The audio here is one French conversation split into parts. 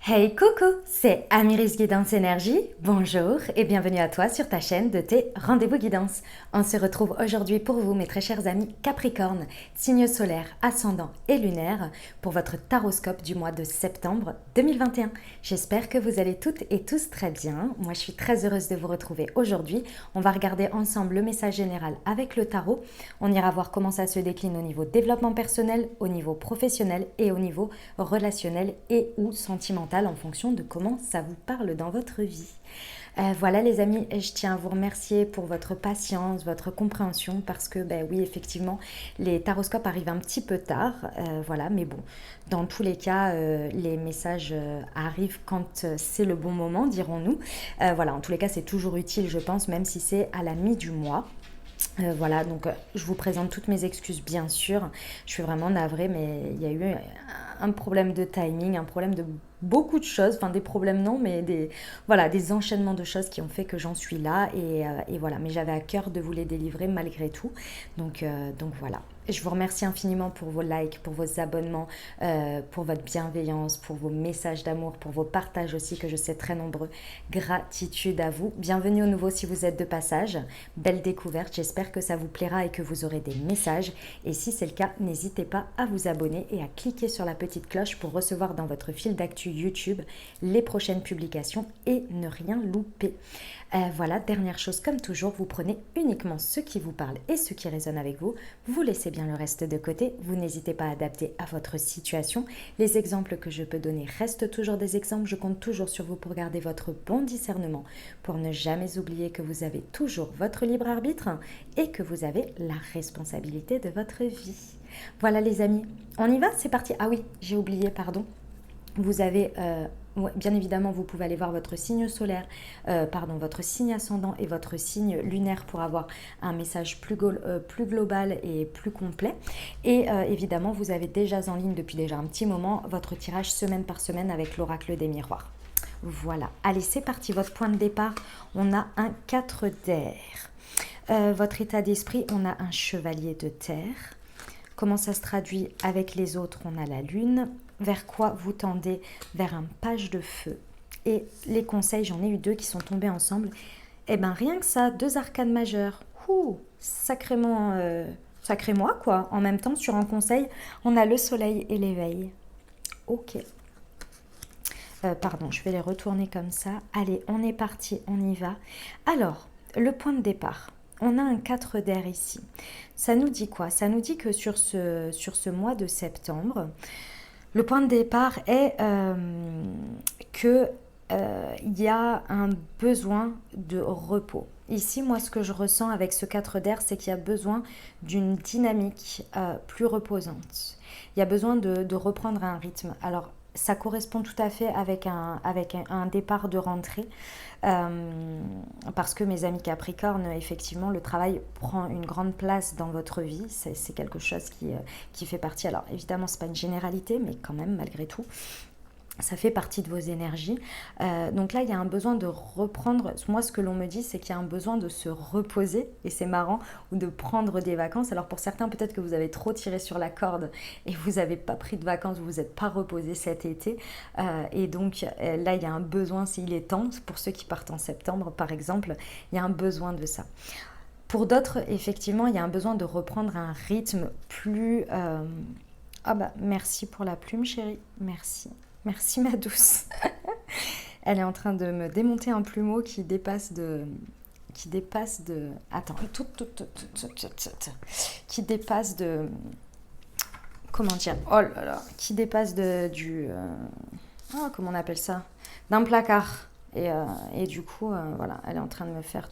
Hey coucou, c'est Amiris Guidance Énergie. Bonjour et bienvenue à toi sur ta chaîne de tes rendez-vous guidance. On se retrouve aujourd'hui pour vous, mes très chers amis Capricorne, signe solaire, ascendant et lunaire, pour votre taroscope du mois de septembre 2021. J'espère que vous allez toutes et tous très bien. Moi, je suis très heureuse de vous retrouver aujourd'hui. On va regarder ensemble le message général avec le tarot. On ira voir comment ça se décline au niveau développement personnel, au niveau professionnel et au niveau relationnel et ou sentimental, en fonction de comment ça vous parle dans votre vie. Voilà les amis, je tiens à vous remercier pour votre patience, votre compréhension, parce que oui, effectivement, les taroscopes arrivent un petit peu tard, voilà, mais bon, dans tous les cas, les messages arrivent quand c'est le bon moment, dirons-nous. Voilà, en tous les cas, c'est toujours utile, je pense, même si c'est à la mi du mois. Voilà, donc je vous présente toutes mes excuses, bien sûr. Je suis vraiment navrée, mais il y a eu un problème de timing, un problème de beaucoup de choses, enfin des problèmes non, mais voilà, des enchaînements de choses qui ont fait que j'en suis là, et voilà, mais j'avais à cœur de vous les délivrer malgré tout, donc voilà. Je vous remercie infiniment pour vos likes, pour vos abonnements, pour votre bienveillance, pour vos messages d'amour, pour vos partages aussi, que je sais très nombreux. Gratitude à vous. Bienvenue au nouveau si vous êtes de passage. Belle découverte, j'espère que ça vous plaira et que vous aurez des messages. Et si c'est le cas, n'hésitez pas à vous abonner et à cliquer sur la petite cloche pour recevoir dans votre fil d'actu YouTube les prochaines publications et ne rien louper. Voilà, dernière chose, comme toujours, vous prenez uniquement ce qui vous parle et ce qui résonne avec vous. Vous laissez bien le reste de côté. Vous n'hésitez pas à adapter à votre situation. Les exemples que je peux donner restent toujours des exemples. Je compte toujours sur vous pour garder votre bon discernement, pour ne jamais oublier que vous avez toujours votre libre arbitre et que vous avez la responsabilité de votre vie. Voilà les amis, on y va, c'est parti. Ah oui, j'ai oublié, pardon. Vous avez, bien évidemment, vous pouvez aller voir votre signe solaire, votre signe ascendant et votre signe lunaire pour avoir un message plus global et plus complet. Et évidemment, vous avez déjà en ligne depuis déjà un petit moment votre tirage semaine par semaine avec l'oracle des miroirs. Voilà, allez, c'est parti. Votre point de départ, on a un 4 d'air. Votre état d'esprit, on a un chevalier de terre. Comment ça se traduit avec les autres? On a la lune. Vers quoi vous tendez? Vers un page de feu. Et les conseils, j'en ai eu deux qui sont tombés ensemble. Eh bien, rien que ça, deux arcanes majeures. Ouh, sacrément, sacré moi, quoi. En même temps, sur un conseil, on a le soleil et l'éveil. Ok. Pardon, je vais les retourner comme ça. Allez, on est parti, on y va. Alors, le point de départ. On a un 4 d'air ici. Ça nous dit quoi? Ça nous dit que sur ce mois de septembre, le point de départ est que il y a un besoin de repos. Ici, moi, ce que je ressens avec ce 4 d'air, c'est qu'il y a besoin d'une dynamique plus reposante. Il y a besoin de reprendre un rythme. Alors, ça correspond tout à fait avec un départ de rentrée, parce que mes amis Capricorne, effectivement, le travail prend une grande place dans votre vie. C'est quelque chose qui fait partie. Alors, évidemment, ce n'est pas une généralité, mais quand même, malgré tout, ça fait partie de vos énergies. Donc là, il y a un besoin de reprendre. Moi, ce que l'on me dit, c'est qu'il y a un besoin de se reposer, et c'est marrant, ou de prendre des vacances. Alors pour certains, peut-être que vous avez trop tiré sur la corde et vous n'avez pas pris de vacances, vous vous êtes pas reposé cet été. Et donc là, il y a un besoin, s'il est temps, pour ceux qui partent en septembre, par exemple, il y a un besoin de ça. Pour d'autres, effectivement, il y a un besoin de reprendre un rythme plus... Ah bah, merci pour la plume, chérie. Merci. Merci ma douce. Elle est en train de me démonter un plumeau qui dépasse de... Attends. Qui dépasse de... Comment dire? Oh là là. Qui dépasse comment on appelle ça? D'un placard. Et du coup, voilà, elle est en train de me faire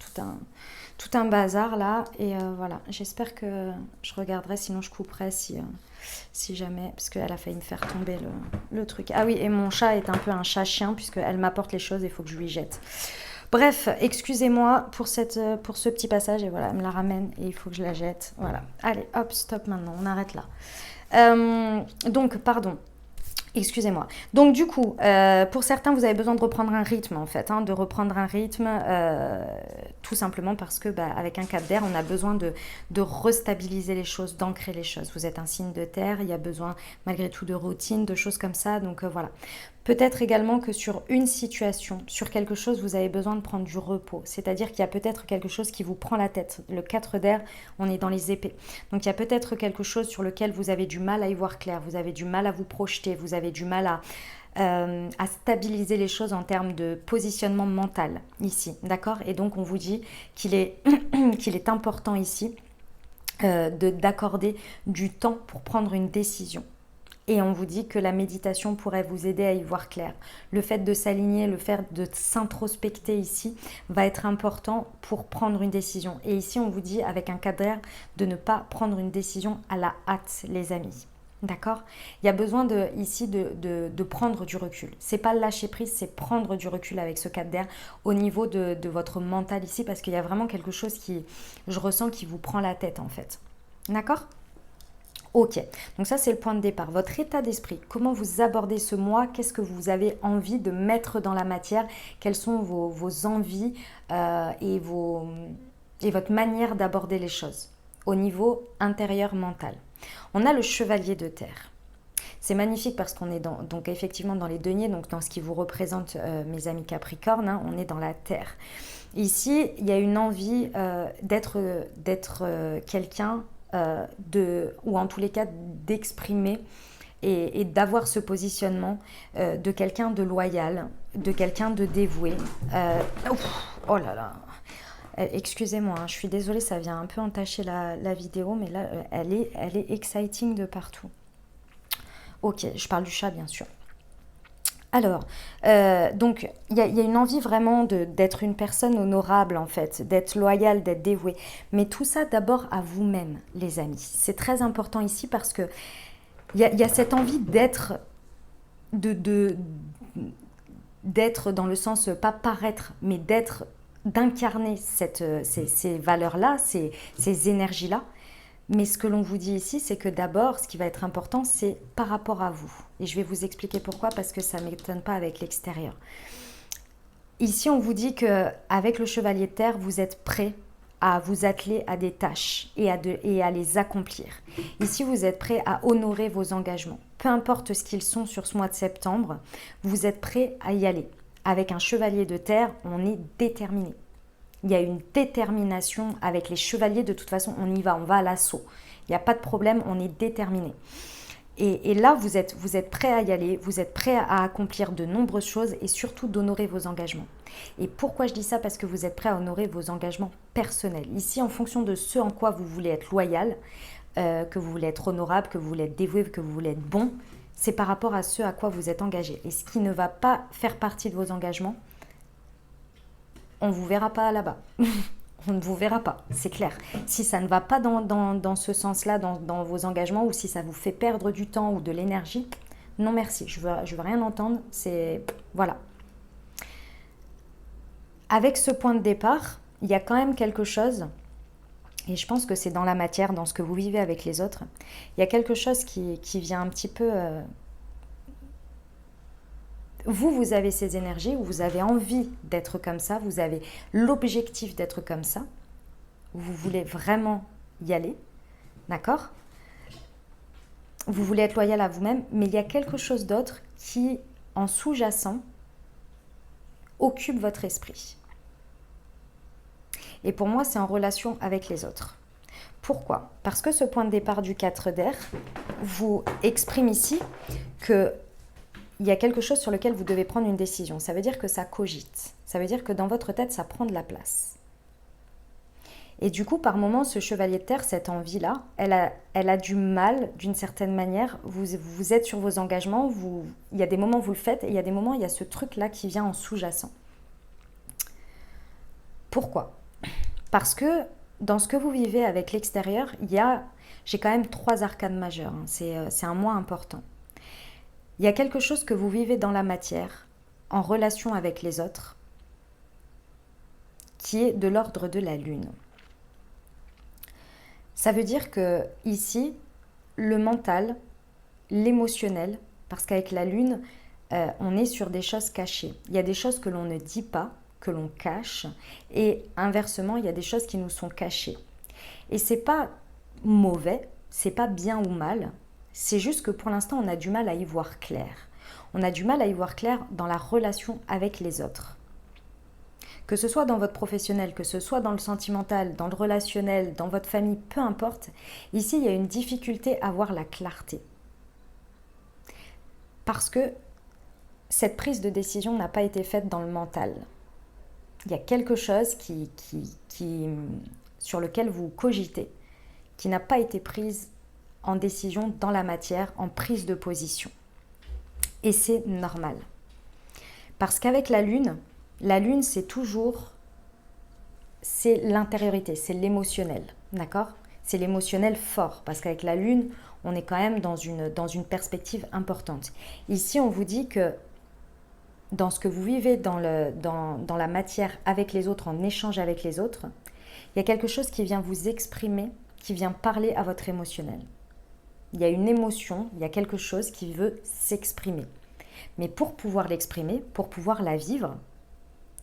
tout un bazar là. Et voilà, j'espère que je regarderai, sinon je couperai si jamais, parce qu'elle a failli me faire tomber le truc. Ah oui, et mon chat est un peu un chat-chien, puisqu'elle m'apporte les choses et il faut que je lui jette. Bref, excusez-moi pour ce petit passage, et voilà, elle me la ramène et il faut que je la jette. Voilà, allez, hop, stop maintenant, on arrête là. Donc, pardon. Excusez-moi. Donc du coup, pour certains, vous avez besoin de reprendre un rythme en fait, de reprendre un rythme, tout simplement parce que avec un 4 d'air, on a besoin de restabiliser les choses, d'ancrer les choses. Vous êtes un signe de terre, il y a besoin malgré tout de routine, de choses comme ça, donc voilà. Peut-être également que sur une situation, sur quelque chose, vous avez besoin de prendre du repos. C'est-à-dire qu'il y a peut-être quelque chose qui vous prend la tête. Le 4 d'air, on est dans les épées. Donc il y a peut-être quelque chose sur lequel vous avez du mal à y voir clair, vous avez du mal à vous projeter, vous avez du mal à stabiliser les choses en termes de positionnement mental ici. D'accord? Et donc on vous dit qu'il est, qu'il est important ici d'accorder du temps pour prendre une décision. Et on vous dit que la méditation pourrait vous aider à y voir clair. Le fait de s'aligner, le fait de s'introspecter ici va être important pour prendre une décision. Et ici, on vous dit avec un cadre de ne pas prendre une décision à la hâte, les amis. D'accord? Il y a besoin ici de prendre du recul. C'est pas lâcher prise, c'est prendre du recul avec ce cadre d'air au niveau de votre mental ici, parce qu'il y a vraiment quelque chose qui, je ressens, qui vous prend la tête en fait. D'accord? Ok, donc ça c'est le point de départ. Votre état d'esprit, comment vous abordez ce mois, qu'est-ce que vous avez envie de mettre dans la matière, quelles sont vos envies et votre manière d'aborder les choses au niveau intérieur mental. On a le chevalier de terre. C'est magnifique parce qu'on est donc effectivement dans les deniers, donc dans ce qui vous représente mes amis Capricorne, hein, on est dans la terre. Ici, il y a une envie d'être quelqu'un ou en tous les cas d'exprimer et d'avoir ce positionnement de quelqu'un de loyal, de quelqu'un de dévoué. Oh là là, excusez-moi, hein, je suis désolée, ça vient un peu entacher la vidéo, mais là, elle est exciting de partout. Ok, je parle du chat, bien sûr. Alors, donc, il y a une envie vraiment d'être une personne honorable, en fait, d'être loyale, d'être dévouée. Mais tout ça d'abord à vous-même, les amis. C'est très important ici parce que il y a cette envie d'être, d'être dans le sens, pas paraître, mais d'incarner ces valeurs-là, ces énergies-là. Mais ce que l'on vous dit ici, c'est que d'abord, ce qui va être important, c'est par rapport à vous. Et je vais vous expliquer pourquoi, parce que ça ne m'étonne pas avec l'extérieur. Ici, on vous dit qu'avec le chevalier de terre, vous êtes prêt à vous atteler à des tâches et à les accomplir. Ici, vous êtes prêt à honorer vos engagements. Peu importe ce qu'ils sont sur ce mois de septembre, vous êtes prêt à y aller. Avec un chevalier de terre, on est déterminé. Il y a une détermination avec les chevaliers, de toute façon on y va, on va à l'assaut. Il n'y a pas de problème, on est déterminé. Et là, vous êtes prêt à y aller, vous êtes prêt à accomplir de nombreuses choses et surtout d'honorer vos engagements. Et pourquoi je dis ça? Parce que vous êtes prêt à honorer vos engagements personnels. Ici, en fonction de ce en quoi vous voulez être loyal, que vous voulez être honorable, que vous voulez être dévoué, que vous voulez être bon, c'est par rapport à ce à quoi vous êtes engagé. Et ce qui ne va pas faire partie de vos engagements, on ne vous verra pas là-bas. On ne vous verra pas, c'est clair. Si ça ne va pas dans ce sens-là, dans vos engagements, ou si ça vous fait perdre du temps ou de l'énergie, non merci, je veux rien entendre. Voilà. Avec ce point de départ, il y a quand même quelque chose, et je pense que c'est dans la matière, dans ce que vous vivez avec les autres, il y a quelque chose qui vient un petit peu... Vous avez ces énergies, vous avez envie d'être comme ça, vous avez l'objectif d'être comme ça, vous voulez vraiment y aller, d'accord? Vous voulez être loyal à vous-même, mais il y a quelque chose d'autre qui, en sous-jacent, occupe votre esprit. Et pour moi, c'est en relation avec les autres. Pourquoi? Parce que ce point de départ du 4 d'air vous exprime ici que il y a quelque chose sur lequel vous devez prendre une décision. Ça veut dire que ça cogite. Ça veut dire que dans votre tête, ça prend de la place. Et du coup, par moments, ce chevalier de terre, cette envie-là, elle a du mal, d'une certaine manière. Vous êtes sur vos engagements, il y a des moments où vous le faites, et il y a des moments où il y a ce truc-là qui vient en sous-jacent. Pourquoi? Parce que dans ce que vous vivez avec l'extérieur, j'ai quand même 3 arcanes majeures. Hein. C'est un mois important. Il y a quelque chose que vous vivez dans la matière, en relation avec les autres, qui est de l'ordre de la lune. Ça veut dire que ici, le mental, l'émotionnel, parce qu'avec la lune, on est sur des choses cachées. Il y a des choses que l'on ne dit pas, que l'on cache, et inversement, il y a des choses qui nous sont cachées. Et c'est pas mauvais, c'est pas bien ou mal. C'est juste que pour l'instant, on a du mal à y voir clair. On a du mal à y voir clair dans la relation avec les autres. Que ce soit dans votre professionnel, que ce soit dans le sentimental, dans le relationnel, dans votre famille, peu importe, ici il y a une difficulté à voir la clarté. Parce que cette prise de décision n'a pas été faite dans le mental. Il y a quelque chose sur lequel vous cogitez, qui n'a pas été prise en décision dans la matière, en prise de position. Et c'est normal. Parce qu'avec la lune, c'est l'intériorité, c'est l'émotionnel, d'accord? C'est l'émotionnel fort, parce qu'avec la lune, on est quand même dans une perspective importante. Ici, on vous dit que dans ce que vous vivez dans la matière avec les autres, en échange avec les autres, il y a quelque chose qui vient vous exprimer, qui vient parler à votre émotionnel. Il y a une émotion, il y a quelque chose qui veut s'exprimer. Mais pour pouvoir l'exprimer, pour pouvoir la vivre,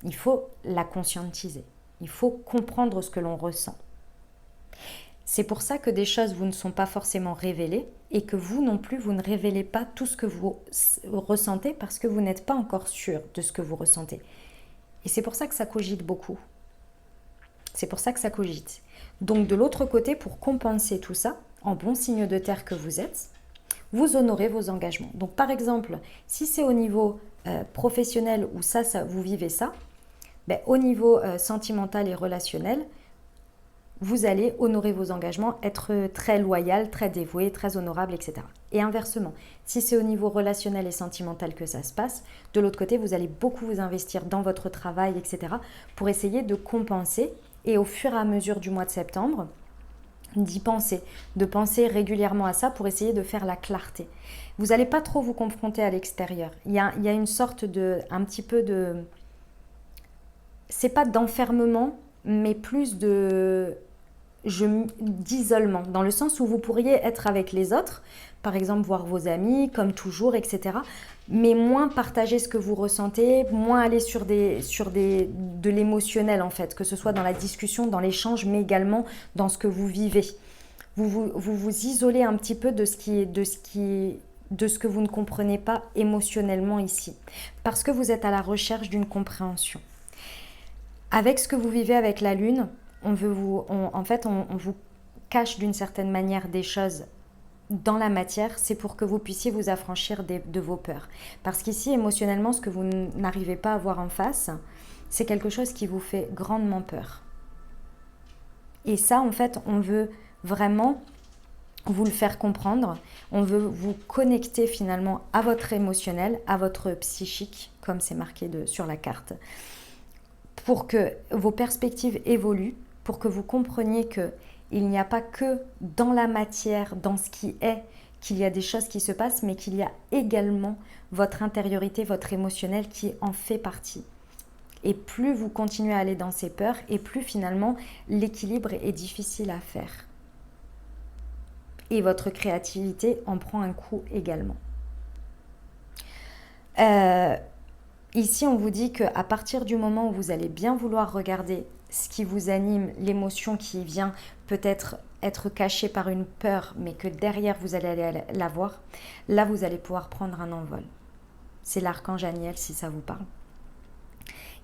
il faut la conscientiser. Il faut comprendre ce que l'on ressent. C'est pour ça que des choses vous ne sont pas forcément révélées et que vous non plus, vous ne révélez pas tout ce que vous ressentez parce que vous n'êtes pas encore sûr de ce que vous ressentez. Et c'est pour ça que ça cogite beaucoup. C'est pour ça que ça cogite. Donc de l'autre côté, pour compenser tout ça, en bon signe de terre que vous êtes, vous honorez vos engagements. Donc par exemple, si c'est au niveau professionnel où ça vous vivez ça, au niveau sentimental et relationnel, vous allez honorer vos engagements, être très loyal, très dévoué, très honorable, etc. Et inversement, si c'est au niveau relationnel et sentimental que ça se passe, de l'autre côté, vous allez beaucoup vous investir dans votre travail, etc. pour essayer de compenser et au fur et à mesure du mois de septembre, d'y penser, de penser régulièrement à ça pour essayer de faire la clarté. Vous n'allez pas trop vous confronter à l'extérieur. Il y a une sorte un petit peu de... C'est pas d'enfermement, mais plus d'isolement, dans le sens où vous pourriez être avec les autres, par exemple voir vos amis, comme toujours, etc. Mais moins partager ce que vous ressentez, moins aller sur de l'émotionnel en fait, que ce soit dans la discussion, dans l'échange, mais également dans ce que vous vivez. Vous isolez un petit peu de ce que vous ne comprenez pas émotionnellement ici, parce que vous êtes à la recherche d'une compréhension. Avec ce que vous vivez avec la lune, on vous cache d'une certaine manière des choses dans la matière, c'est pour que vous puissiez vous affranchir de vos peurs. Parce qu'ici, émotionnellement, ce que vous n'arrivez pas à voir en face, c'est quelque chose qui vous fait grandement peur. Et ça, en fait, on veut vraiment vous le faire comprendre. On veut vous connecter finalement à votre émotionnel, à votre psychique, comme c'est marqué sur la carte, pour que vos perspectives évoluent, pour que vous compreniez qu'il n'y a pas que dans la matière, dans ce qui est, qu'il y a des choses qui se passent, mais qu'il y a également votre intériorité, votre émotionnel qui en fait partie. Et plus vous continuez à aller dans ces peurs, et plus finalement l'équilibre est difficile à faire. Et votre créativité en prend un coup également. Ici, on vous dit qu'à partir du moment où vous allez bien vouloir regarder ce qui vous anime, l'émotion qui vient peut-être être cachée par une peur, mais que derrière vous allez aller la voir, là vous allez pouvoir prendre un envol. C'est l'archange Aniel si ça vous parle.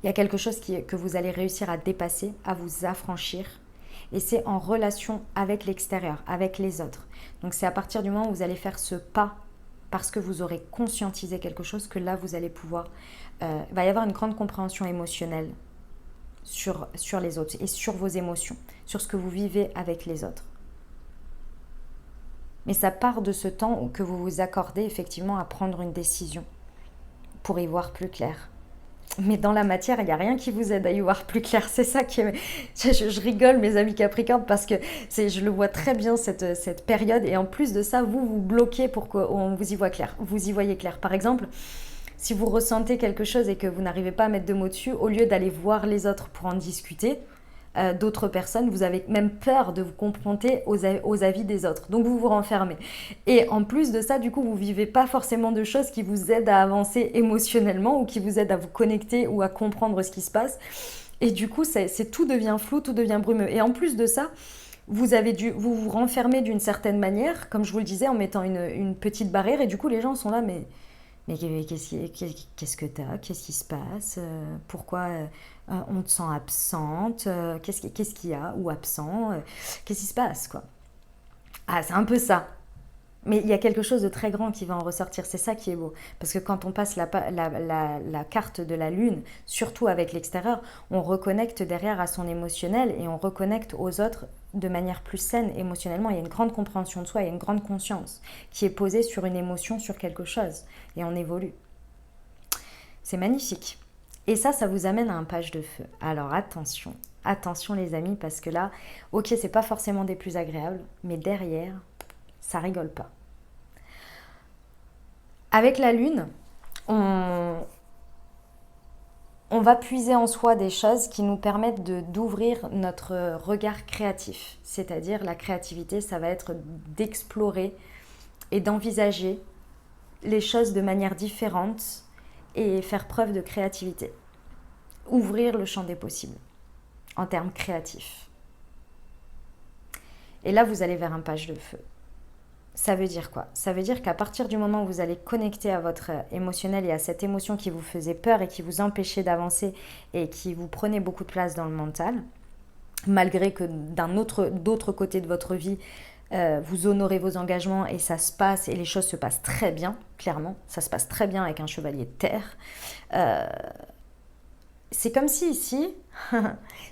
Il y a quelque chose que vous allez réussir à dépasser, à vous affranchir. Et c'est en relation avec l'extérieur, avec les autres. Donc c'est à partir du moment où vous allez faire ce pas, parce que vous aurez conscientisé quelque chose, que là vous allez pouvoir... il va y avoir une grande compréhension émotionnelle sur les autres et sur vos émotions, sur ce que vous vivez avec les autres. Mais ça part de ce temps que vous vous accordez effectivement à prendre une décision pour y voir plus clair. Mais dans la matière, il n'y a rien qui vous aide à y voir plus clair. C'est ça qui est... Je rigole, mes amis Capricorne, parce que je le vois très bien, cette période. Et en plus de ça, vous bloquez pour qu'on vous y voit clair. Vous y voyez clair. Par exemple, si vous ressentez quelque chose et que vous n'arrivez pas à mettre de mots dessus, au lieu d'aller voir les autres pour en discuter, d'autres personnes, vous avez même peur de vous confronter aux avis des autres. Donc vous vous renfermez. Et en plus de ça, du coup, vous ne vivez pas forcément de choses qui vous aident à avancer émotionnellement ou qui vous aident à vous connecter ou à comprendre ce qui se passe. Et du coup, tout devient flou, tout devient brumeux. Et en plus de ça, vous vous renfermez d'une certaine manière, comme je vous le disais, en mettant une petite barrière. Et du coup, les gens sont là, mais Mais qu'est-ce que t'as? Qu'est-ce qui se passe? Pourquoi on te sent absente? Qu'est-ce qu'il y a? Ou absent? Qu'est-ce qui se passe, quoi? Ah, c'est un peu ça. Mais il y a quelque chose de très grand qui va en ressortir, c'est ça qui est beau. Parce que quand on passe la carte de la lune, surtout avec l'extérieur, on reconnecte derrière à son émotionnel et on reconnecte aux autres de manière plus saine émotionnellement. Il y a une grande compréhension de soi, il y a une grande conscience qui est posée sur une émotion, sur quelque chose. Et on évolue. C'est magnifique. Et ça vous amène à un page de feu. Alors attention, attention les amis, parce que là, ok, c'est pas forcément des plus agréables, mais derrière, ça rigole pas. Avec la lune, on, on va puiser en soi des choses qui nous permettent d'ouvrir notre regard créatif. C'est-à-dire la créativité, ça va être d'explorer et d'envisager les choses de manière différente et faire preuve de créativité. Ouvrir le champ des possibles en termes créatifs. Et là, vous allez vers un page de feu. Ça veut dire quoi? Ça veut dire qu'à partir du moment où vous allez connecter à votre émotionnel et à cette émotion qui vous faisait peur et qui vous empêchait d'avancer et qui vous prenait beaucoup de place dans le mental, malgré que d'autre côté de votre vie, vous honorez vos engagements et ça se passe et les choses se passent très bien, clairement, ça se passe très bien avec un chevalier de terre. C'est comme si ici,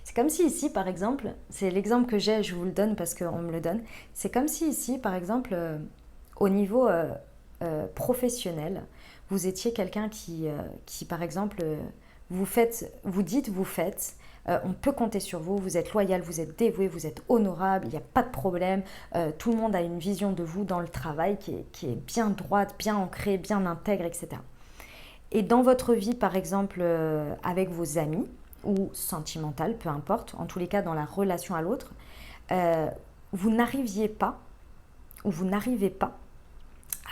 c'est comme si ici, par exemple, c'est l'exemple que j'ai, je vous le donne parce qu'on me le donne, c'est comme si ici, par exemple, au niveau professionnel, vous étiez quelqu'un qui par exemple, vous faites, on peut compter sur vous, vous êtes loyal, vous êtes dévoué, vous êtes honorable, il n'y a pas de problème, tout le monde a une vision de vous dans le travail qui est bien droite, bien ancrée, bien intègre, etc. Et dans votre vie, par exemple, avec vos amis, ou sentimentale, peu importe, en tous les cas dans la relation à l'autre, vous n'arriviez pas, ou vous n'arrivez pas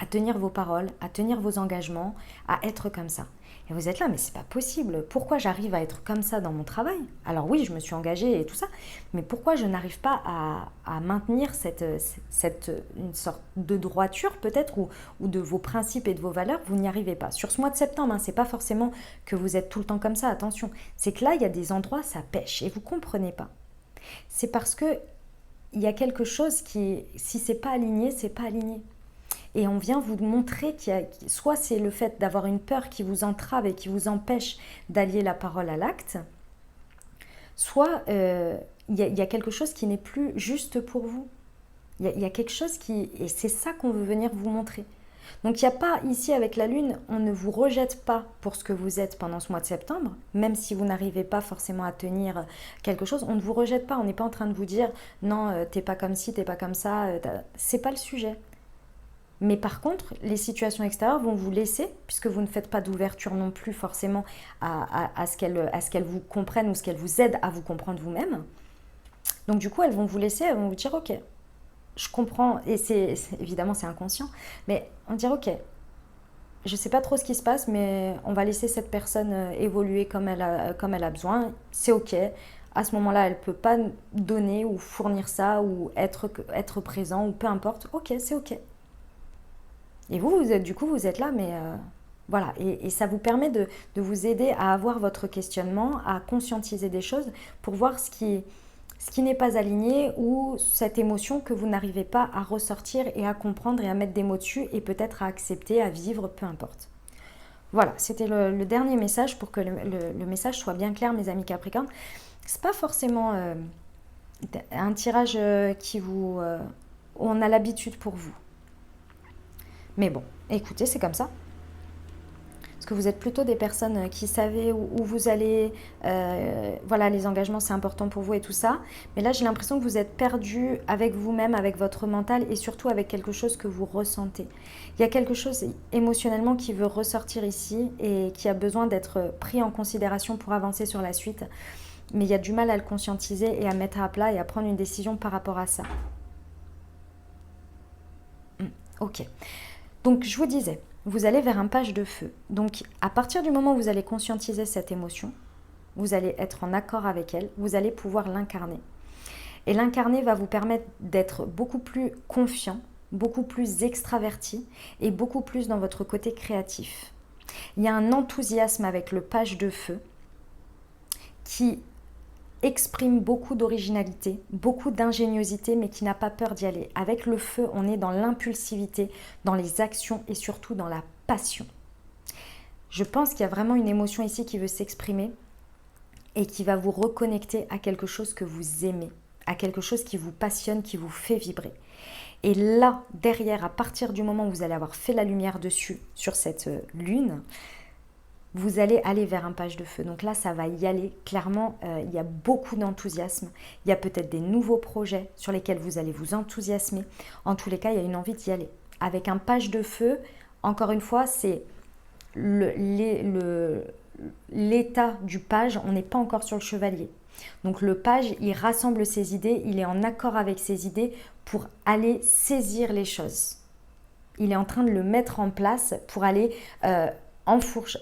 à tenir vos paroles, à tenir vos engagements, à être comme ça. Et vous êtes là, mais c'est pas possible. Pourquoi j'arrive à être comme ça dans mon travail? Alors oui, je me suis engagée et tout ça, mais pourquoi je n'arrive pas à maintenir une sorte de droiture peut-être ou de vos principes et de vos valeurs? Vous n'y arrivez pas. Sur ce mois de septembre, c'est pas forcément que vous êtes tout le temps comme ça, attention. C'est que là, il y a des endroits, ça pêche et vous comprenez pas. C'est parce que il y a quelque chose qui, si c'est pas aligné, c'est pas aligné. Et on vient vous montrer soit c'est le fait d'avoir une peur qui vous entrave et qui vous empêche d'allier la parole à l'acte, soit il y a quelque chose qui n'est plus juste pour vous. Il y a quelque chose et c'est ça qu'on veut venir vous montrer. Donc il n'y a pas, ici avec la Lune, on ne vous rejette pas pour ce que vous êtes pendant ce mois de septembre, même si vous n'arrivez pas forcément à tenir quelque chose, on ne vous rejette pas, on n'est pas en train de vous dire non, t'es pas comme ci, t'es pas comme ça, c'est pas le sujet. Mais par contre, les situations extérieures vont vous laisser, puisque vous ne faites pas d'ouverture non plus forcément à ce qu'elles vous comprennent ou ce qu'elles vous aident à vous comprendre vous-même. Donc du coup, elles vont vous laisser, elles vont vous dire, ok, je comprends, et évidemment c'est inconscient, mais on va dire, ok, je ne sais pas trop ce qui se passe, mais on va laisser cette personne évoluer comme elle a besoin, c'est ok. À ce moment-là, elle ne peut pas donner ou fournir ça ou être présent ou peu importe, ok, c'est ok. Et vous êtes là, mais voilà. Et ça vous permet de vous aider à avoir votre questionnement, à conscientiser des choses pour voir ce qui n'est pas aligné ou cette émotion que vous n'arrivez pas à ressortir et à comprendre et à mettre des mots dessus et peut-être à accepter, à vivre, peu importe. Voilà, c'était le dernier message pour que le message soit bien clair, mes amis Capricorne. C'est pas forcément un tirage où on a l'habitude pour vous. Mais bon, écoutez, c'est comme ça. Parce que vous êtes plutôt des personnes qui savent où vous allez. Voilà, les engagements, c'est important pour vous et tout ça. Mais là, j'ai l'impression que vous êtes perdu avec vous-même, avec votre mental et surtout avec quelque chose que vous ressentez. Il y a quelque chose émotionnellement qui veut ressortir ici et qui a besoin d'être pris en considération pour avancer sur la suite. Mais il y a du mal à le conscientiser et à mettre à plat et à prendre une décision par rapport à ça. Ok. Donc, je vous disais, vous allez vers un page de feu. Donc, à partir du moment où vous allez conscientiser cette émotion, vous allez être en accord avec elle, vous allez pouvoir l'incarner. Et l'incarner va vous permettre d'être beaucoup plus confiant, beaucoup plus extraverti et beaucoup plus dans votre côté créatif. Il y a un enthousiasme avec le page de feu qui exprime beaucoup d'originalité, beaucoup d'ingéniosité, mais qui n'a pas peur d'y aller. Avec le feu, on est dans l'impulsivité, dans les actions et surtout dans la passion. Je pense qu'il y a vraiment une émotion ici qui veut s'exprimer et qui va vous reconnecter à quelque chose que vous aimez, à quelque chose qui vous passionne, qui vous fait vibrer. Et là, derrière, à partir du moment où vous allez avoir fait la lumière dessus, sur cette lune, vous allez aller vers un page de feu. Donc là, ça va y aller. Clairement, il y a beaucoup d'enthousiasme. Il y a peut-être des nouveaux projets sur lesquels vous allez vous enthousiasmer. En tous les cas, il y a une envie d'y aller. Avec un page de feu, encore une fois, c'est l'état du page. On n'est pas encore sur le chevalier. Donc le page, il rassemble ses idées, il est en accord avec ses idées pour aller saisir les choses. Il est en train de le mettre en place pour aller enfourcher,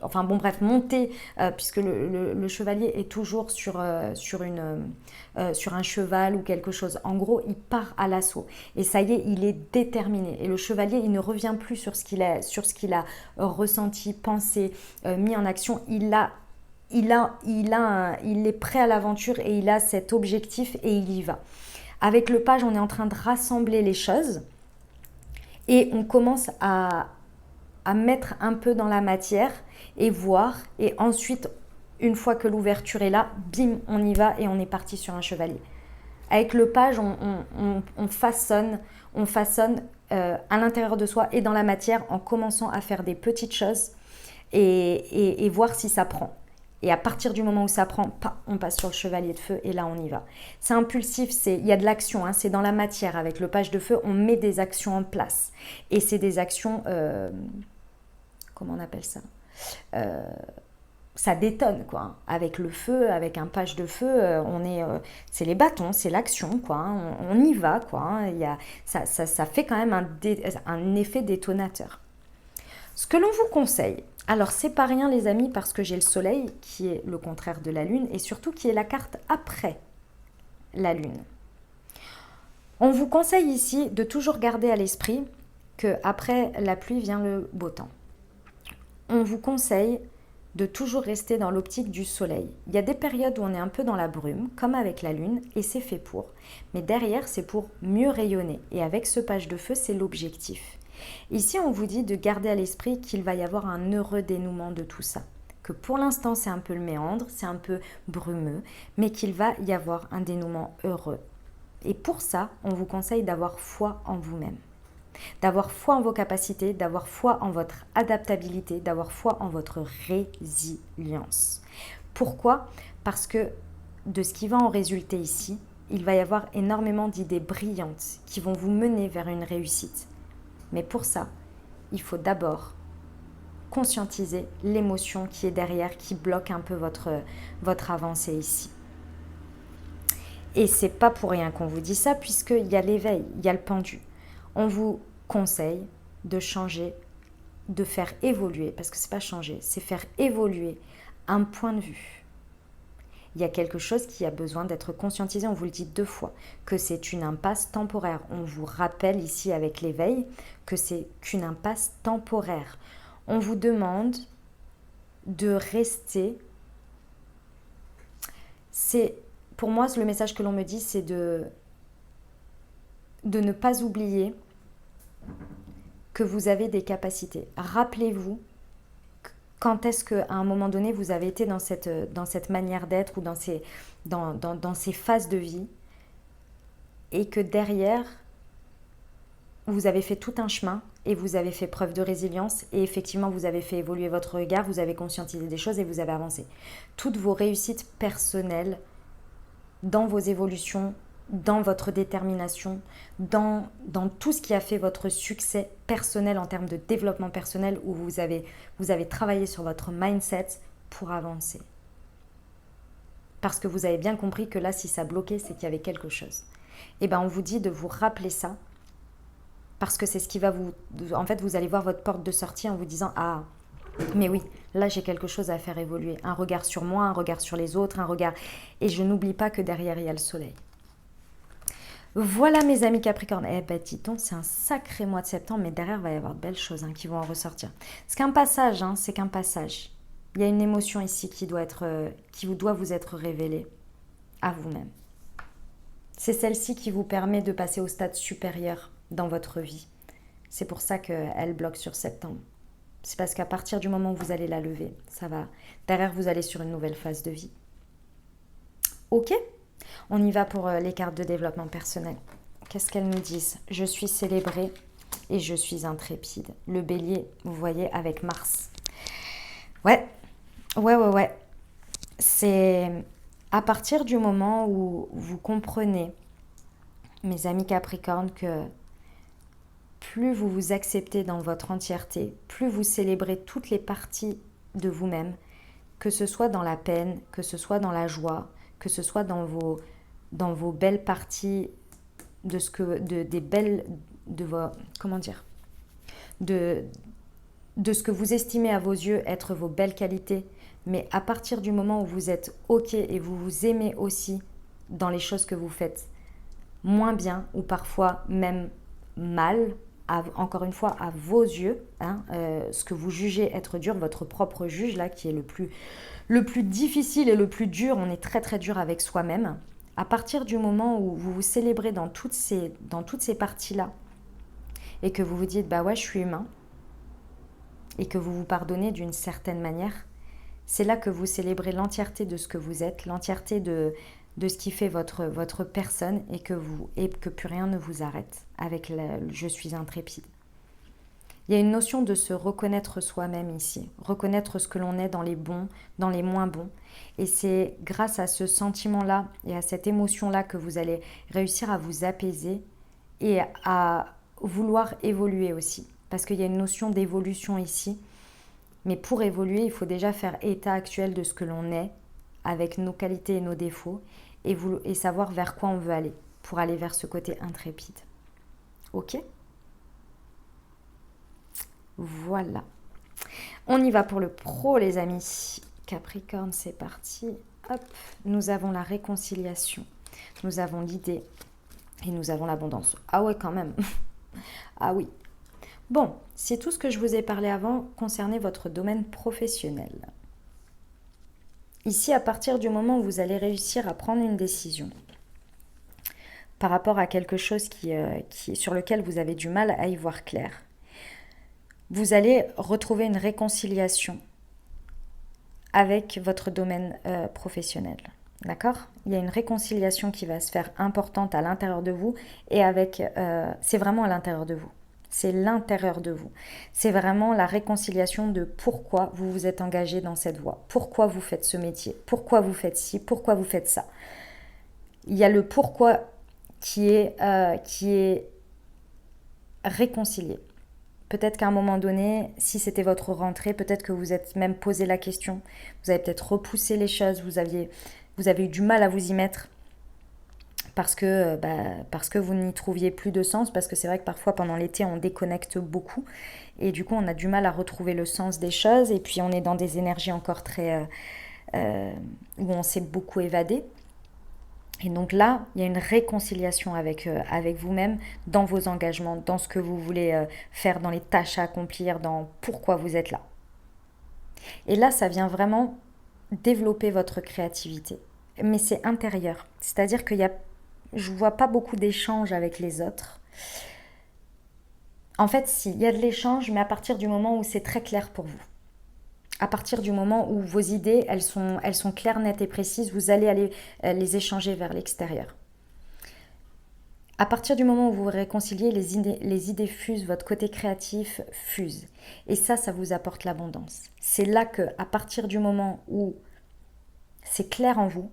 enfin bon bref, monter, puisque le chevalier est toujours sur un cheval ou quelque chose. En gros, il part à l'assaut et ça y est, il est déterminé. Et le chevalier, il ne revient plus sur ce qu'il a ressenti, pensé, mis en action. Il est prêt à l'aventure et il a cet objectif et il y va. Avec le page, on est en train de rassembler les choses et on commence à mettre un peu dans la matière et voir. Et ensuite, une fois que l'ouverture est là, bim, on y va et on est parti sur un chevalier. Avec le page, on façonne à l'intérieur de soi et dans la matière en commençant à faire des petites choses et voir si ça prend. Et à partir du moment où ça prend, on passe sur le chevalier de feu et là on y va. C'est impulsif, il y a de l'action, c'est dans la matière. Avec le page de feu, on met des actions en place. Et c'est des actions, comment on appelle ça ça détonne quoi. Avec le feu, avec un page de feu, c'est les bâtons, c'est l'action quoi. On y va quoi. Ça fait quand même un effet détonateur. Ce que l'on vous conseille, alors c'est pas rien les amis parce que j'ai le soleil qui est le contraire de la lune et surtout qui est la carte après la lune. On vous conseille ici de toujours garder à l'esprit que après la pluie vient le beau temps. On vous conseille de toujours rester dans l'optique du soleil. Il y a des périodes où on est un peu dans la brume, comme avec la lune, et c'est fait pour. Mais derrière, c'est pour mieux rayonner. Et avec ce page de feu, c'est l'objectif. Ici, on vous dit de garder à l'esprit qu'il va y avoir un heureux dénouement de tout ça. Que pour l'instant, c'est un peu le méandre, c'est un peu brumeux, mais qu'il va y avoir un dénouement heureux. Et pour ça, on vous conseille d'avoir foi en vous-même. D'avoir foi en vos capacités, d'avoir foi en votre adaptabilité, d'avoir foi en votre résilience. Pourquoi ? Parce que de ce qui va en résulter ici, il va y avoir énormément d'idées brillantes qui vont vous mener vers une réussite. Mais pour ça, il faut d'abord conscientiser l'émotion qui est derrière, qui bloque un peu votre avancée ici. Et c'est pas pour rien qu'on vous dit ça, puisqu'il y a l'éveil, il y a le pendu. On vous conseille de changer, de faire évoluer, parce que c'est pas changer, c'est faire évoluer un point de vue. Il y a quelque chose qui a besoin d'être conscientisé, on vous le dit 2 fois, que c'est une impasse temporaire. On vous rappelle ici avec l'éveil que c'est qu'une impasse temporaire. On vous demande de rester. Pour moi, le message que l'on me dit, c'est de ne pas oublier que vous avez des capacités. Rappelez-vous quand est-ce qu'à un moment donné, vous avez été dans cette manière d'être ou dans ces phases de vie et que derrière, vous avez fait tout un chemin et vous avez fait preuve de résilience et effectivement, vous avez fait évoluer votre regard, vous avez conscientisé des choses et vous avez avancé. Toutes vos réussites personnelles dans vos évolutions, dans votre détermination, dans tout ce qui a fait votre succès personnel en termes de développement personnel où vous avez travaillé sur votre mindset pour avancer. Parce que vous avez bien compris que là, si ça bloquait, c'est qu'il y avait quelque chose. Et bien, on vous dit de vous rappeler ça parce que c'est ce qui va vous... En fait, vous allez voir votre porte de sortie en vous disant « Ah, mais oui, là, j'ai quelque chose à faire évoluer. Un regard sur moi, un regard sur les autres, un regard... » Et je n'oublie pas que derrière, il y a le soleil. Voilà mes amis Capricorne. Eh ben dis donc, c'est un sacré mois de septembre, mais derrière, il va y avoir de belles choses qui vont en ressortir. C'est qu'un passage, c'est qu'un passage. Il y a une émotion ici qui vous doit vous être révélée à vous-même. C'est celle-ci qui vous permet de passer au stade supérieur dans votre vie. C'est pour ça qu'elle bloque sur septembre. C'est parce qu'à partir du moment où vous allez la lever, ça va. Derrière, vous allez sur une nouvelle phase de vie. Ok ? On y va pour les cartes de développement personnel. Qu'est-ce qu'elles nous disent? Je suis célébrée et je suis intrépide. Le bélier, vous voyez, avec Mars. Ouais. C'est à partir du moment où vous comprenez, mes amis Capricorne, que plus vous vous acceptez dans votre entièreté, plus vous célébrez toutes les parties de vous-même, que ce soit dans la peine, que ce soit dans la joie, que ce soit dans vos belles parties de ce que vous estimez à vos yeux être vos belles qualités, mais à partir du moment où vous êtes ok et vous vous aimez aussi dans les choses que vous faites moins bien ou parfois même mal, encore une fois à vos yeux, ce que vous jugez être dur, votre propre juge là qui est le plus difficile et le plus dur, on est très très dur avec soi-même. À partir du moment où vous vous célébrez dans toutes ces parties-là et que vous vous dites bah ouais je suis humain et que vous vous pardonnez d'une certaine manière, c'est là que vous célébrez l'entièreté de ce que vous êtes, l'entièreté de ce qui fait votre personne et que plus rien ne vous arrête avec je suis intrépide. Il y a une notion de se reconnaître soi-même ici, reconnaître ce que l'on est dans les bons, dans les moins bons. Et c'est grâce à ce sentiment-là et à cette émotion-là que vous allez réussir à vous apaiser et à vouloir évoluer aussi. Parce qu'il y a une notion d'évolution ici. Mais pour évoluer, il faut déjà faire état actuel de ce que l'on est, avec nos qualités et nos défauts, et savoir vers quoi on veut aller, pour aller vers ce côté intrépide. Ok ? Voilà. On y va pour le pro, les amis. Capricorne, c'est parti. Hop, nous avons la réconciliation, nous avons l'idée et nous avons l'abondance. Ah ouais, quand même. Ah oui. Bon, c'est tout ce que je vous ai parlé avant concernait votre domaine professionnel. Ici, à partir du moment où vous allez réussir à prendre une décision par rapport à quelque chose sur lequel vous avez du mal à y voir clair, vous allez retrouver une réconciliation avec votre domaine professionnel. D'accord ? Il y a une réconciliation qui va se faire importante à l'intérieur de vous et c'est vraiment à l'intérieur de vous. C'est l'intérieur de vous. C'est vraiment la réconciliation de pourquoi vous vous êtes engagé dans cette voie. Pourquoi vous faites ce métier. Pourquoi vous faites ci. Pourquoi vous faites ça. Il y a le pourquoi qui est réconcilié. Peut-être qu'à un moment donné, si c'était votre rentrée, peut-être que vous êtes même posé la question. Vous avez peut-être repoussé les choses. Vous avez eu du mal à vous y mettre. Parce que vous n'y trouviez plus de sens, parce que c'est vrai que parfois pendant l'été on déconnecte beaucoup et du coup on a du mal à retrouver le sens des choses et puis on est dans des énergies encore très où on s'est beaucoup évadé. Et donc là, il y a une réconciliation avec vous-même dans vos engagements, dans ce que vous voulez faire, dans les tâches à accomplir, dans pourquoi vous êtes là. Et là, ça vient vraiment développer votre créativité. Mais c'est intérieur, c'est-à-dire qu'il y a je ne vois pas beaucoup d'échanges avec les autres. En fait, si, il y a de l'échange, mais à partir du moment où c'est très clair pour vous. À partir du moment où vos idées, elles sont claires, nettes et précises, vous allez aller les échanger vers l'extérieur. À partir du moment où vous vous réconciliez, les idées fusent, votre côté créatif fuse. Et ça vous apporte l'abondance. C'est là que, à partir du moment où c'est clair en vous,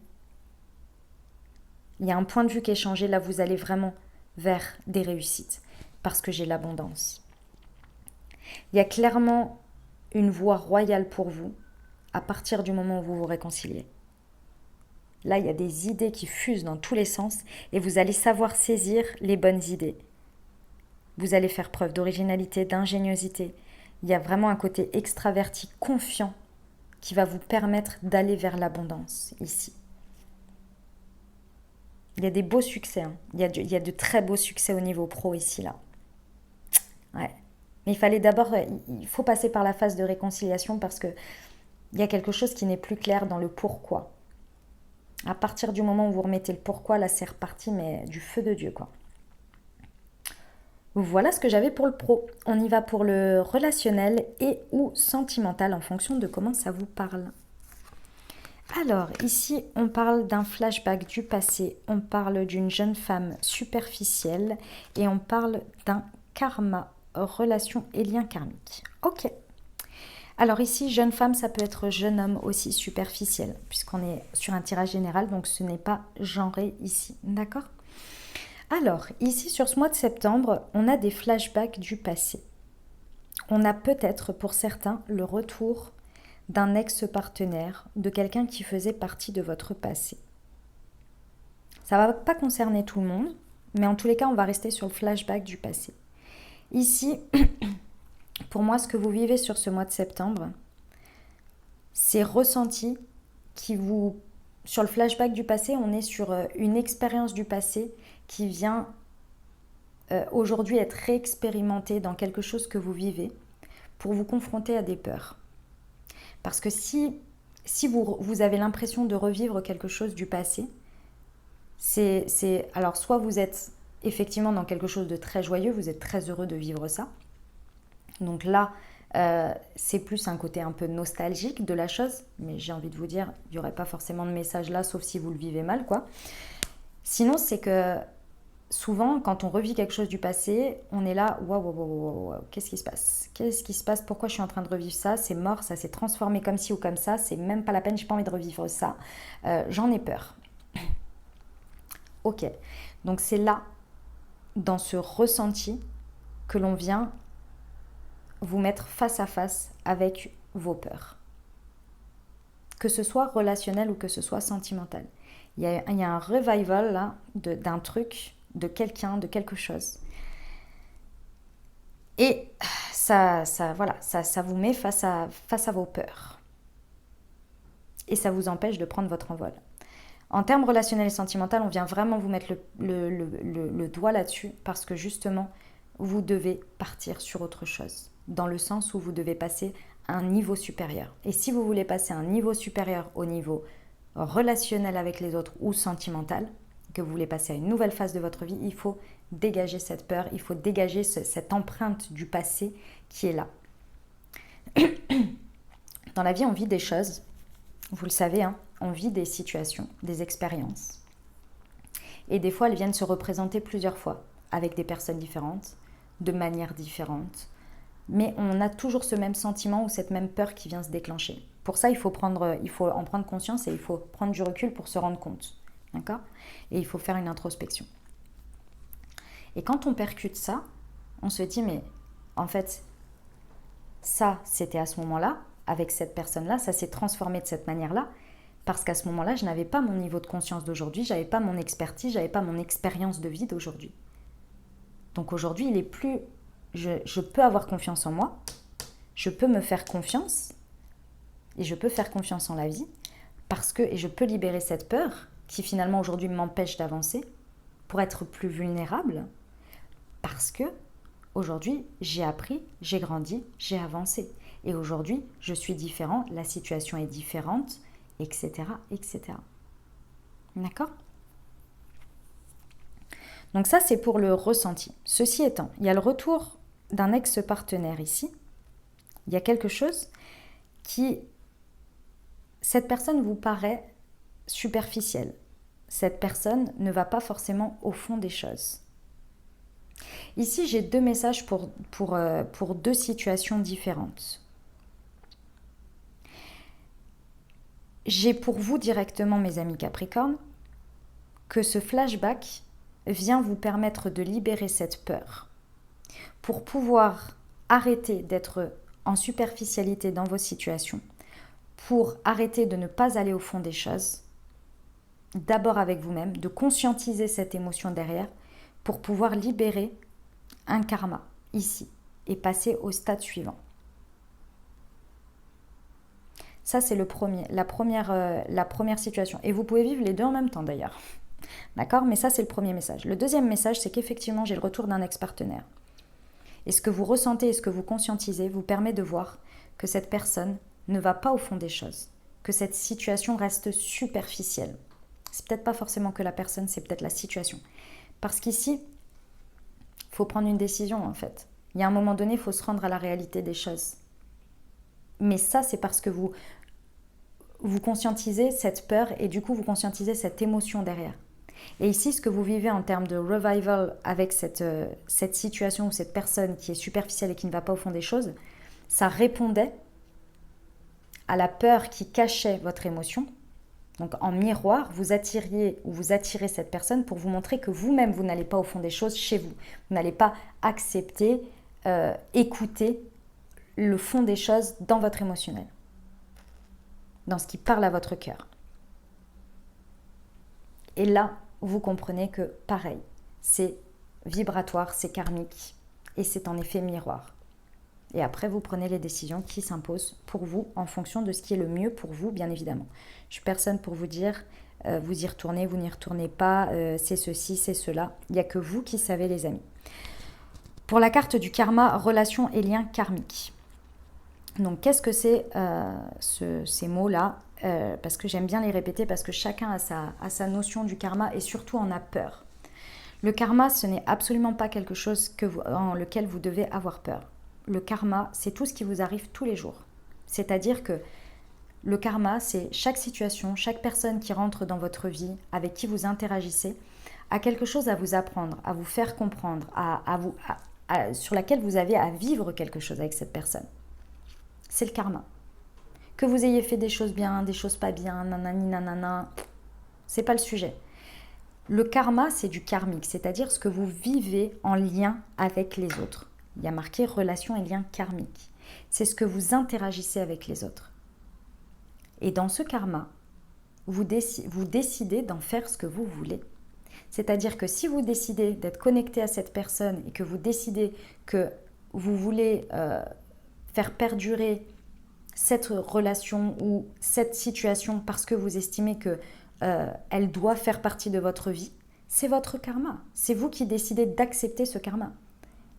il y a un point de vue qui est changé, là vous allez vraiment vers des réussites, parce que j'ai l'abondance. Il y a clairement une voie royale pour vous, à partir du moment où vous vous réconciliez. Là, il y a des idées qui fusent dans tous les sens, et vous allez savoir saisir les bonnes idées. Vous allez faire preuve d'originalité, d'ingéniosité. Il y a vraiment un côté extraverti, confiant, qui va vous permettre d'aller vers l'abondance, ici. Il y a des beaux succès, hein. Il y a de très beaux succès au niveau pro ici, là. Ouais. Mais il fallait d'abord, il faut passer par la phase de réconciliation parce que il y a quelque chose qui n'est plus clair dans le pourquoi. À partir du moment où vous remettez le pourquoi, là c'est reparti, mais du feu de Dieu, quoi. Voilà ce que j'avais pour le pro. On y va pour le relationnel et ou sentimental en fonction de comment ça vous parle. Alors, ici, on parle d'un flashback du passé, on parle d'une jeune femme superficielle et on parle d'un karma, relation et lien karmique. Ok. Alors ici, jeune femme, ça peut être jeune homme aussi superficiel, puisqu'on est sur un tirage général, donc ce n'est pas genré ici, d'accord? Alors, ici, sur ce mois de septembre, on a des flashbacks du passé. On a peut-être, pour certains, le retour d'un ex-partenaire, de quelqu'un qui faisait partie de votre passé. Ça ne va pas concerner tout le monde, mais en tous les cas, on va rester sur le flashback du passé. Ici, pour moi, ce que vous vivez sur ce mois de septembre, c'est ressenti qui vous... Sur le flashback du passé, on est sur une expérience du passé qui vient aujourd'hui être réexpérimentée dans quelque chose que vous vivez pour vous confronter à des peurs. Parce que si vous avez l'impression de revivre quelque chose du passé, alors soit vous êtes effectivement dans quelque chose de très joyeux, vous êtes très heureux de vivre ça. Donc là, c'est plus un côté un peu nostalgique de la chose, mais j'ai envie de vous dire, il n'y aurait pas forcément de message là, sauf si vous le vivez mal, quoi. Sinon, c'est que souvent, quand on revit quelque chose du passé, on est là, waouh, qu'est-ce qui se passe? Qu'est-ce qui se passe? Pourquoi je suis en train de revivre ça? C'est mort, ça s'est transformé comme ci ou comme ça, c'est même pas la peine, j'ai pas envie de revivre ça. J'en ai peur. Ok, donc c'est là, dans ce ressenti, que l'on vient vous mettre face à face avec vos peurs. Que ce soit relationnel ou que ce soit sentimental. Il y a un revival là d'un truc, de quelqu'un, de quelque chose. Et ça vous met face à vos peurs. Et ça vous empêche de prendre votre envol. En termes relationnels et sentimentaux, on vient vraiment vous mettre le doigt là-dessus parce que justement, vous devez partir sur autre chose. Dans le sens où vous devez passer à un niveau supérieur. Et si vous voulez passer à un niveau supérieur au niveau relationnel avec les autres ou sentimental, que vous voulez passer à une nouvelle phase de votre vie, il faut dégager cette peur, il faut dégager cette empreinte du passé qui est là. Dans la vie, on vit des choses, vous le savez, hein, on vit des situations, des expériences. Et des fois, elles viennent se représenter plusieurs fois, avec des personnes différentes, de manière différente. Mais on a toujours ce même sentiment ou cette même peur qui vient se déclencher. Pour ça, il faut en prendre conscience et il faut prendre du recul pour se rendre compte. D'accord? Et il faut faire une introspection. Et quand on percute ça, on se dit, mais en fait, ça, c'était à ce moment-là, avec cette personne-là, ça s'est transformé de cette manière-là, parce qu'à ce moment-là, je n'avais pas mon niveau de conscience d'aujourd'hui, je n'avais pas mon expertise, je n'avais pas mon expérience de vie d'aujourd'hui. Donc aujourd'hui, il est plus... Je peux avoir confiance en moi, je peux me faire confiance, et je peux faire confiance en la vie, et je peux libérer cette peur qui finalement aujourd'hui m'empêche d'avancer pour être plus vulnérable, parce que aujourd'hui, j'ai appris, j'ai grandi, j'ai avancé. Et aujourd'hui, je suis différent, la situation est différente, etc., etc. D'accord ? Donc ça, c'est pour le ressenti. Ceci étant, il y a le retour d'un ex-partenaire ici. Il y a quelque chose qui... Cette personne vous paraît superficielle. Cette personne ne va pas forcément au fond des choses. Ici, j'ai deux messages pour deux situations différentes. J'ai pour vous directement, mes amis Capricorne, que ce flashback vient vous permettre de libérer cette peur pour pouvoir arrêter d'être en superficialité dans vos situations, pour arrêter de ne pas aller au fond des choses, d'abord avec vous-même, de conscientiser cette émotion derrière pour pouvoir libérer un karma ici et passer au stade suivant. Ça, c'est la première situation. Et vous pouvez vivre les deux en même temps d'ailleurs. D'accord? Mais ça, c'est le premier message. Le deuxième message, c'est qu'effectivement, j'ai le retour d'un ex-partenaire. Et ce que vous ressentez et ce que vous conscientisez vous permet de voir que cette personne ne va pas au fond des choses, que cette situation reste superficielle. C'est peut-être pas forcément que la personne, c'est peut-être la situation. Parce qu'ici, il faut prendre une décision en fait. Il y a un moment donné, il faut se rendre à la réalité des choses. Mais ça, c'est parce que vous conscientisez cette peur et du coup, vous conscientisez cette émotion derrière. Et ici, ce que vous vivez en termes de revival avec cette situation ou cette personne qui est superficielle et qui ne va pas au fond des choses, ça répondait à la peur qui cachait votre émotion. Donc en miroir, vous attiriez ou vous attirez cette personne pour vous montrer que vous-même, vous n'allez pas au fond des choses chez vous. Vous n'allez pas accepter, écouter le fond des choses dans votre émotionnel, dans ce qui parle à votre cœur. Et là, vous comprenez que pareil, c'est vibratoire, c'est karmique et c'est en effet miroir. Et après, vous prenez les décisions qui s'imposent pour vous en fonction de ce qui est le mieux pour vous, bien évidemment. Je suis personne pour vous dire, vous y retournez, vous n'y retournez pas, c'est ceci, c'est cela. Il n'y a que vous qui savez, les amis. Pour la carte du karma, relation et lien karmique. Donc, qu'est-ce que c'est ces mots-là parce que j'aime bien les répéter, parce que chacun a sa notion du karma et surtout en a peur. Le karma, ce n'est absolument pas quelque chose en lequel vous devez avoir peur. Le karma, c'est tout ce qui vous arrive tous les jours. C'est-à-dire que le karma, c'est chaque situation, chaque personne qui rentre dans votre vie, avec qui vous interagissez, a quelque chose à vous apprendre, à vous faire comprendre, sur laquelle vous avez à vivre quelque chose avec cette personne. C'est le karma. Que vous ayez fait des choses bien, des choses pas bien, nanani nanana, c'est pas le sujet. Le karma, c'est du karmique, c'est-à-dire ce que vous vivez en lien avec les autres. Il y a marqué relation et lien karmique. C'est ce que vous interagissez avec les autres. Et dans ce karma, vous décidez d'en faire ce que vous voulez. C'est-à-dire que si vous décidez d'être connecté à cette personne et que vous décidez que vous voulez faire perdurer cette relation ou cette situation parce que vous estimez que elle doit faire partie de votre vie, c'est votre karma. C'est vous qui décidez d'accepter ce karma.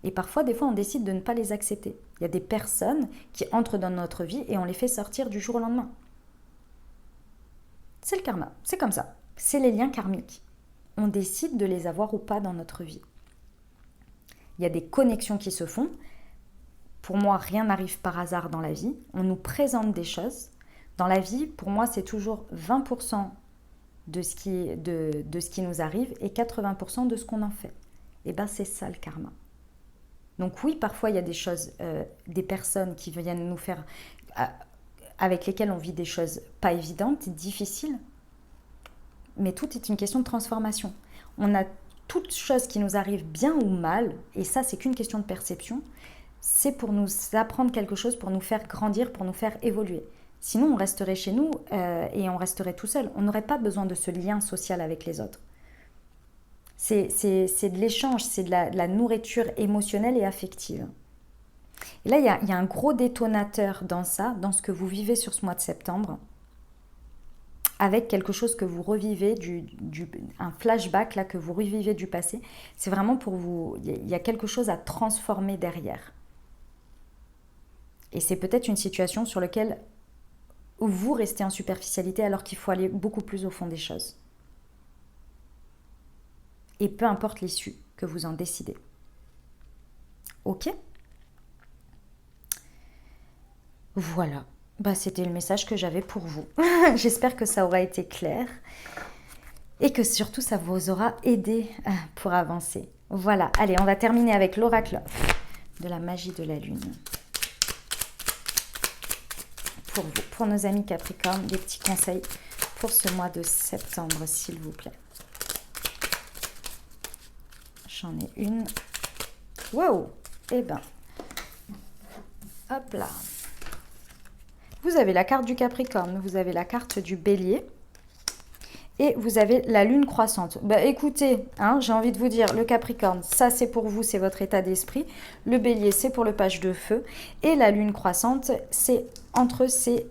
Et parfois, des fois, on décide de ne pas les accepter. Il y a des personnes qui entrent dans notre vie et on les fait sortir du jour au lendemain. C'est le karma, c'est comme ça. C'est les liens karmiques. On décide de les avoir ou pas dans notre vie. Il y a des connexions qui se font. Pour moi, rien n'arrive par hasard dans la vie. On nous présente des choses. Dans la vie, pour moi, c'est toujours 20% de ce qui nous arrive et 80% de ce qu'on en fait. Et bien, c'est ça le karma. Donc oui, parfois, il y a des choses, des personnes qui viennent nous faire, avec lesquelles on vit des choses pas évidentes, difficiles. Mais tout est une question de transformation. On a toutes choses qui nous arrivent bien ou mal, et ça, c'est qu'une question de perception. C'est pour nous apprendre quelque chose, pour nous faire grandir, pour nous faire évoluer. Sinon, on resterait chez nous et on resterait tout seul. On n'aurait pas besoin de ce lien social avec les autres. C'est de l'échange, c'est de la nourriture émotionnelle et affective. Et là, il y a un gros détonateur dans ça, dans ce que vous vivez sur ce mois de septembre, avec quelque chose que vous revivez, un flashback là, que vous revivez du passé. C'est vraiment pour vous, il y a quelque chose à transformer derrière. Et c'est peut-être une situation sur laquelle vous restez en superficialité alors qu'il faut aller beaucoup plus au fond des choses. Et peu importe l'issue que vous en décidez. Ok ? Voilà. C'était le message que j'avais pour vous. J'espère que ça aura été clair et que surtout ça vous aura aidé pour avancer. Voilà. Allez, on va terminer avec l'oracle de la magie de la lune. Pour vous, pour nos amis Capricorne, des petits conseils pour ce mois de septembre, s'il vous plaît. J'en ai une. Wow! Eh ben, hop là. Vous avez la carte du Capricorne, vous avez la carte du Bélier et vous avez la lune croissante. Écoutez, j'ai envie de vous dire, le Capricorne, ça c'est pour vous, c'est votre état d'esprit. Le Bélier, c'est pour le page de feu. Et la lune croissante, c'est entre ces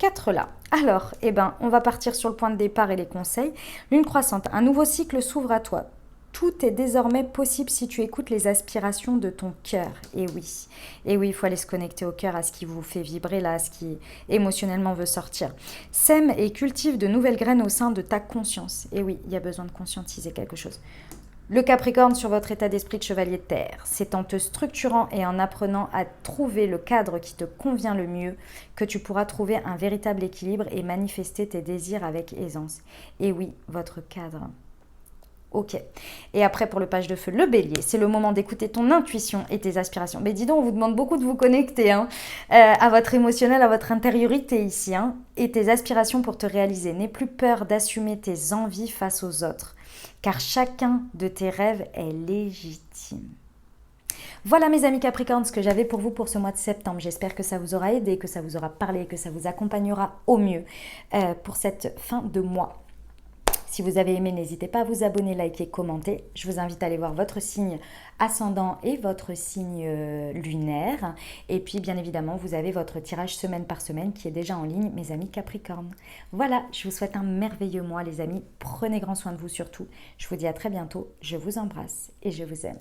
4 là. Alors, on va partir sur le point de départ et les conseils. Lune croissante, un nouveau cycle s'ouvre à toi. Tout est désormais possible si tu écoutes les aspirations de ton cœur. Et oui, il faut aller se connecter au cœur, à ce qui vous fait vibrer là, à ce qui émotionnellement veut sortir. Sème et cultive de nouvelles graines au sein de ta conscience. Et oui, il y a besoin de conscientiser quelque chose. Le Capricorne sur votre état d'esprit de chevalier de terre. C'est en te structurant et en apprenant à trouver le cadre qui te convient le mieux que tu pourras trouver un véritable équilibre et manifester tes désirs avec aisance. Et oui, votre cadre. Ok. Et après, pour le page de feu, le bélier, c'est le moment d'écouter ton intuition et tes aspirations. Mais dis donc, on vous demande beaucoup de vous connecter à votre émotionnel, à votre intériorité ici, et tes aspirations pour te réaliser. N'aie plus peur d'assumer tes envies face aux autres, car chacun de tes rêves est légitime. Voilà mes amis Capricornes, ce que j'avais pour vous pour ce mois de septembre. J'espère que ça vous aura aidé, que ça vous aura parlé, que ça vous accompagnera au mieux pour cette fin de mois. Si vous avez aimé, n'hésitez pas à vous abonner, liker, commenter. Je vous invite à aller voir votre signe ascendant et votre signe lunaire. Et puis, bien évidemment, vous avez votre tirage semaine par semaine qui est déjà en ligne, mes amis Capricorne. Voilà, je vous souhaite un merveilleux mois, les amis. Prenez grand soin de vous surtout. Je vous dis à très bientôt. Je vous embrasse et je vous aime.